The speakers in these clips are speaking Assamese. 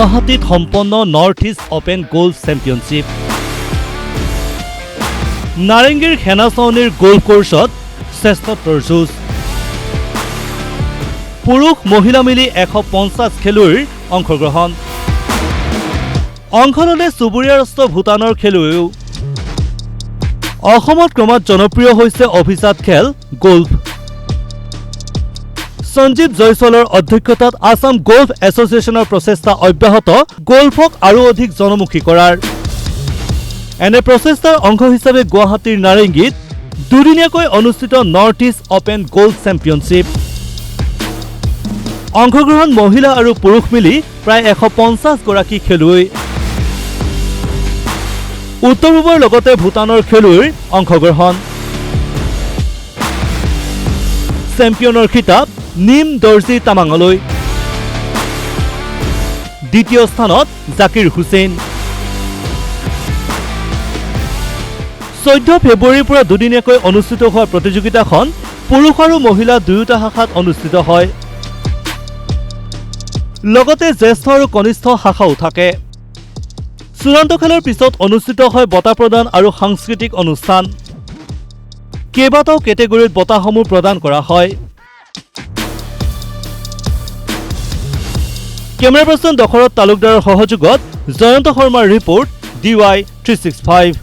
গুৱাহাটীত সম্পন্ন north east open golf championship. নাৰেংগীৰ সেনা ছাউনীৰ গল্ফ কোৰ্ছত শ্ৰেষ্ঠত্বৰ যুঁজ। পুৰুষ মহিলা মিলি 150 খেলুৱৈৰ অংশগ্ৰহণ। অংশ ল'লে চুবুৰীয়া ৰাষ্ট্ৰ ভূটানৰ খেলুৱৈও। অসমত ক্ৰমাৎ জনপ্ৰিয় হৈছে অভিজাত খেল গল্ফ। সঞ্জীৱ জয়ছলৰ অধ্যক্ষতাত আসাম গল্ফ এছ'চিয়েশ্যনৰ প্ৰচেষ্টা অব্যাহত গল্ফক আৰু অধিক জনমুখী কৰাৰ। এনে প্ৰচেষ্টাৰ অংশ হিচাপে গুৱাহাটীৰ নাৰেংগীত দুদিনীয়াকৈ অনুষ্ঠিত north east open golf championship. অংশগ্ৰহণ মহিলা আৰু পুৰুষ মিলি প্ৰায় 150 গৰাকী খেলুৱৈ। উত্তৰ পূবৰ লগতে ভূটানৰ খেলুৱৈৰ অংশগ্ৰহণ। চেম্পিয়নৰ খিতাপ নিম দৰ্জী তামাঙলৈ। দ্বিতীয় স্থানত জাকিৰ হুছেইন। 14 ফেব্ৰুৱাৰীৰ পৰা দুদিনীয়াকৈ অনুষ্ঠিত হোৱা প্ৰতিযোগিতাখন পুৰুষ আৰু মহিলা দুয়োটা শাখাত অনুষ্ঠিত হয়। লগতে জ্যেষ্ঠ আৰু কনিষ্ঠ শাখাও থাকে। চূড়ান্ত খেলৰ পিছত অনুষ্ঠিত হয় বঁটা প্ৰদান আৰু সাংস্কৃতিক অনুষ্ঠান। কেইবাটাও কেটেগৰীত বঁটাসমূহ প্ৰদান কৰা হয়। কেমেৰা পাৰ্চন দশৰথ তালুকদাৰৰ সহযোগত জয়ন্ত শৰ্মাৰ ৰিপৰ্ট DY 365।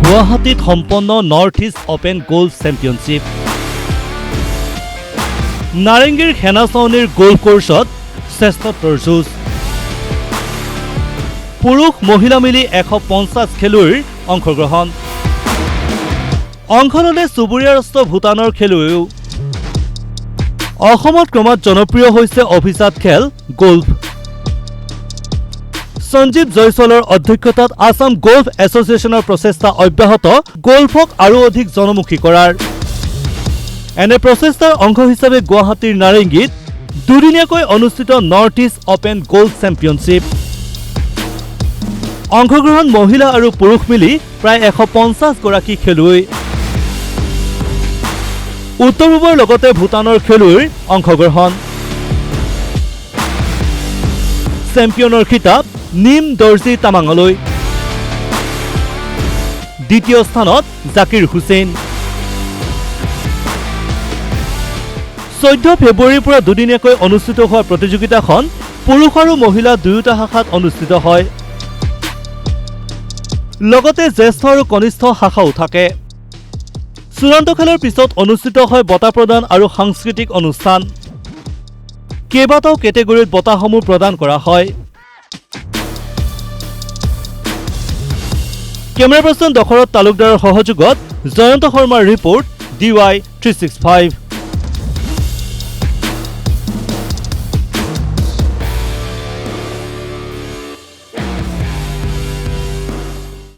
গুৱাহাটীত সম্পন্ন north east open golf championship. নাৰেংগীৰ সেনা ছাউনীৰ গল্ফ কোৰ্ছত শ্ৰেষ্ঠত্বৰ যুঁজ। পুৰুষ মহিলা মিলি 150 খেলুৱৈৰ অংশগ্ৰহণ। অংশ ল'লে চুবুৰীয়া ৰাষ্ট্ৰ ভূটানৰ খেলুৱৈও। অসমত ক্ৰমাৎ জনপ্ৰিয় হৈছে অভিজাত খেল গল্ফ। সঞ্জীৱ জয়ছলৰ অধ্যক্ষতাত আসাম গল্ফ এছ'চিয়েশ্যনৰ প্ৰচেষ্টা অব্যাহত গল্ফক আৰু অধিক জনমুখী কৰাৰ। এনে প্ৰচেষ্টাৰ অংশ হিচাপে গুৱাহাটীৰ নাৰেংগীত দুদিনীয়াকৈ অনুষ্ঠিত north east open golf championship. অংশগ্ৰহণ মহিলা আৰু পুৰুষ মিলি প্ৰায় 150 গৰাকী খেলুৱৈ। উত্তৰ পূবৰ লগতে ভূটানৰ খেলুৱৈৰ অংশগ্ৰহণ। চেম্পিয়নৰ খিতাপ নিম দৰ্জী তামাঙলৈ। দ্বিতীয় স্থানত জাকিৰ হুছেইন। 14 ফেব্ৰুৱাৰীৰ পৰা দুদিনীয়াকৈ অনুষ্ঠিত হোৱা প্ৰতিযোগিতাখন পুৰুষ আৰু মহিলা দুয়োটা শাখাত অনুষ্ঠিত হয়। লগতে জ্যেষ্ঠ আৰু কনিষ্ঠ শাখাও থাকে। চূড়ান্ত খেলৰ পিছত অনুষ্ঠিত হয় বঁটা প্ৰদান আৰু সাংস্কৃতিক অনুষ্ঠান। কেইবাটাও কেটেগৰীত বঁটাসমূহ প্ৰদান কৰা হয়। কেমেৰা পাৰ্চন দশৰথ তালুকদাৰৰ সহযোগত জয়ন্ত শৰ্মাৰ ৰিপৰ্ট DY 365।